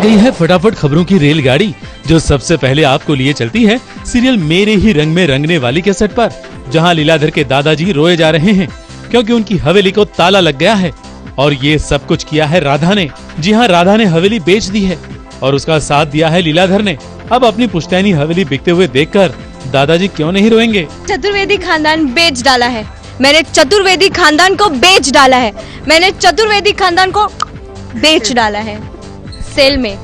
गई है फटाफट खबरों की रेलगाड़ी, जो सबसे पहले आपको लिए चलती है सीरियल मेरे ही रंग में रंगने वाली के सेट पर, जहां लीलाधर के दादाजी रोए जा रहे हैं क्योंकि उनकी हवेली को ताला लग गया है। और ये सब कुछ किया है राधा ने। जी हाँ, राधा ने हवेली बेच दी है और उसका साथ दिया है लीलाधर ने। अब अपनी पुश्तैनी हवेली बिकते हुए देखकर दादाजी क्यों नहीं रोएंगे। चतुर्वेदी खानदान बेच डाला है, मैंने चतुर्वेदी खानदान को बेच डाला है, मैंने चतुर्वेदी खानदान को बेच डाला है। सेल में।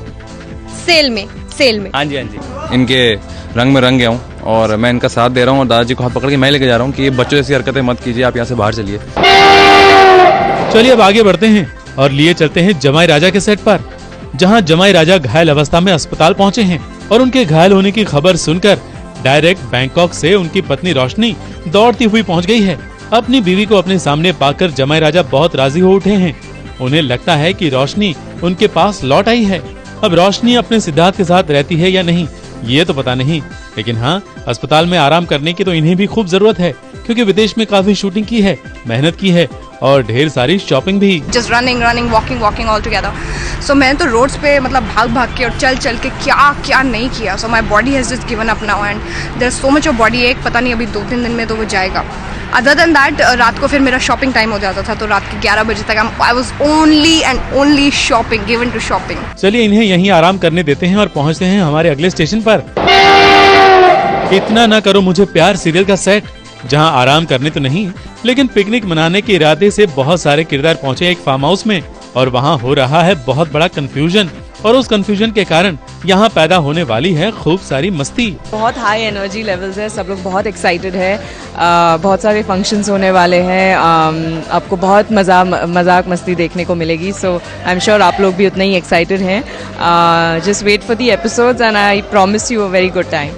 हाँ जी हाँ जी, इनके रंग में रंग गया हूँ और मैं इनका साथ दे रहा हूँ और दादाजी को हाथ पकड़ के मैं लेके जा रहा हूँ कि ये बच्चों जैसी हरकतें मत कीजिए, आप यहाँ से बाहर चलिए। चलिए अब आगे बढ़ते हैं और लिए चलते हैं जमाई राजा के सेट पर, जहां जमाई राजा घायल अवस्था में अस्पताल पहुंचे हैं और उनके घायल होने की खबर सुनकर डायरेक्ट बैंकॉक से उनकी पत्नी रोशनी दौड़ती हुई पहुंच गई है। अपनी बीवी को अपने सामने पाकर जमाई राजा बहुत राजी हो उठे हैं। उन्हें लगता है कि रोशनी उनके पास लौट आई है। अब रोशनी अपने सिद्धार्थ के साथ रहती है या नहीं ये तो पता नहीं, लेकिन हाँ, अस्पताल में आराम करने की तो इन्हें भी खूब जरूरत है, क्योंकि विदेश में काफी शूटिंग की है, मेहनत की है और ढेर सारी शॉपिंग भी। Just running walking all together. So मैंने तो रोड्स पे मतलब भाग के और चल के क्या नहीं किया। So my body has just given up now and there is so much of body एक, पता नहीं अभी 2-3 दिन में तो वो जाएगा। अदर देन दैट, रात को फिर मेरा शॉपिंग टाइम हो जाता था, तो रात के 11 बजे तक I was only shopping, given to shopping. चलिए इन्हें यहीं आराम करने देते हैं और पहुंचते हैं हमारे अगले स्टेशन पर। इतना ना करो मुझे प्यार सीरियल का सेट, जहां आराम करने तो नहीं लेकिन पिकनिक मनाने के इरादे से बहुत सारे किरदार पहुंचे एक फार्म हाउस में और वहां हो रहा है बहुत बड़ा कंफ्यूजन, और उस कंफ्यूजन के कारण यहाँ पैदा होने वाली है खूब सारी मस्ती। बहुत हाई एनर्जी लेवल्स है, सब लोग बहुत एक्साइटेड है, बहुत सारे फंक्शंस होने वाले हैं, आपको बहुत मजाक मस्ती देखने को मिलेगी। सो आई एम श्योर आप लोग भी उतना ही एक्साइटेड हैं। Just wait for the episodes and I promise you a very good time.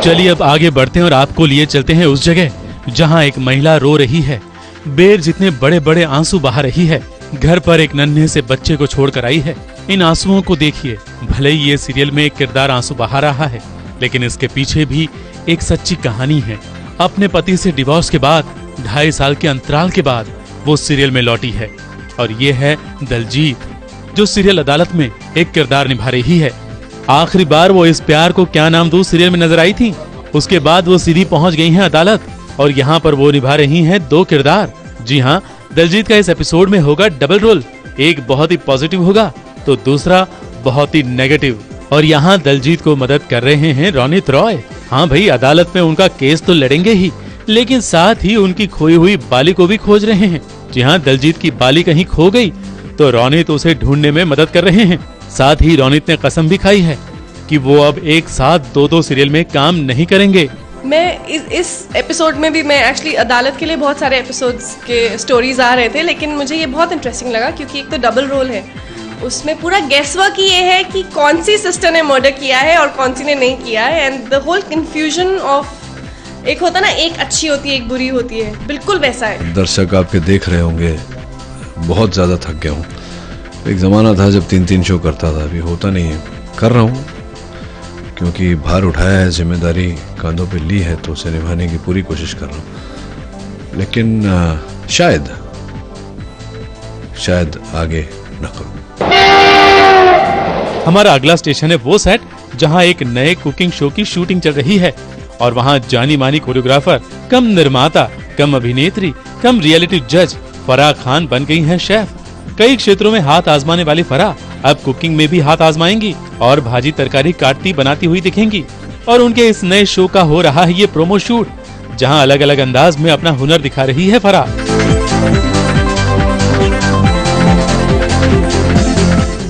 चलिए अब आगे बढ़ते हैं और आपको लिए चलते हैं उस जगह जहां एक महिला रो रही है, बेर जितने बड़े बड़े आंसू बहा रही है। घर पर एक नन्हे से बच्चे को छोड़कर आई है। इन आंसुओं को देखिए, भले ही ये सीरियल में एक किरदार आंसू बहा रहा है, लेकिन इसके पीछे भी एक सच्ची कहानी है। अपने पति से डिवोर्स के बाद 2.5 साल के अंतराल के बाद वो सीरियल में लौटी है और ये है दलजीत, जो सीरियल अदालत में एक किरदार निभा रही है। आखिरी बार वो इस प्यार को क्या नाम दूं सीरियल में नजर आई थी, उसके बाद वो सीधी पहुंच गई हैं अदालत और यहाँ पर वो निभा रही हैं 2 किरदार। जी हाँ, दलजीत का इस एपिसोड में होगा डबल रोल, एक बहुत ही पॉजिटिव होगा तो दूसरा बहुत ही नेगेटिव। और यहाँ दलजीत को मदद कर रहे हैं रोनित रॉय। हाँ भाई, अदालत में उनका केस तो लड़ेंगे ही, लेकिन साथ ही उनकी खोई हुई बाली को भी खोज रहे हैं। जी हाँ, दलजीत की बाली कहीं खो गई तो रोनित उसे ढूंढने में मदद कर रहे हैं। साथ ही रोनित ने कसम भी खाई है कि वो अब एक साथ 2 सीरियल में काम नहीं करेंगे। मैं इस एपिसोड में भी, मैं एक्चुअली अदालत के लिए बहुत सारे एपिसोड्स के स्टोरीज आ रहे थे, लेकिन मुझे ये बहुत इंटरेस्टिंग लगा क्योंकि एक तो डबल रोल है, उसमें पूरा गेस वर्क ये है कि कौन सी सिस्टर ने मर्डर किया है और कौन सी ने नहीं किया है, and the whole confusion of, एक होता ना एक अच्छी होती है एक बुरी होती है, बिल्कुल वैसा है। दर्शक आपके देख रहे होंगे, बहुत ज़्यादा थक गया हूँ। एक ज़माना था जब 3-3 शो करता था, अभी होता नहीं है। कर रहा हूँ क्योंकि भार उठाया है, जिम्मेदारी कांधों पे ली है, तो उसे निभाने की पूरी कोशिश कर रहा हूँ, लेकिन शायद आगे न करूँ। हमारा अगला स्टेशन है वो सेट जहां एक नए कुकिंग शो की शूटिंग चल रही है और वहां जानी मानी कोरियोग्राफर कम निर्माता कम अभिनेत्री कम रियलिटी जज फराह खान बन गई हैं शेफ। कई क्षेत्रों में हाथ आजमाने वाली फराह अब कुकिंग में भी हाथ आजमाएंगी और भाजी तरकारी काटती बनाती हुई दिखेंगी। और उनके इस नए शो का हो रहा है ये प्रोमो शूट, जहां अलग अलग अंदाज में अपना हुनर दिखा रही है फराह।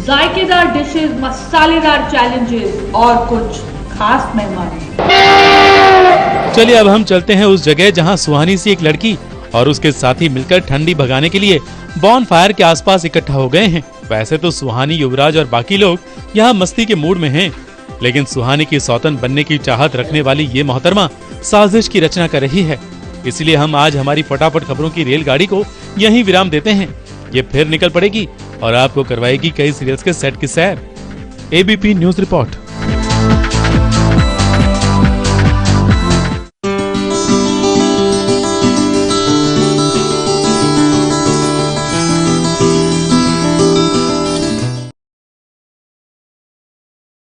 जायकेदार डिशेस, मसालेदार चैलेंजेस और कुछ खास मेहमान। चलिए अब हम चलते हैं उस जगह जहां सुहानी सी एक लड़की और उसके साथी मिलकर ठंडी भगाने के लिए बॉन फायर के आसपास इकट्ठा हो गए हैं। वैसे तो सुहानी, युवराज और बाकी लोग यहाँ मस्ती के मूड में हैं, लेकिन सुहानी की सौतन बनने की चाहत रखने वाली ये मोहतरमा साजिश की रचना कर रही है। इसलिए हम आज हमारी फटाफट खबरों की रेलगाड़ी को यहीं विराम देते हैं। ये फिर निकल पड़ेगी और आपको करवाएगी कई सीरियल्स के सेट की सैर। ABP news report.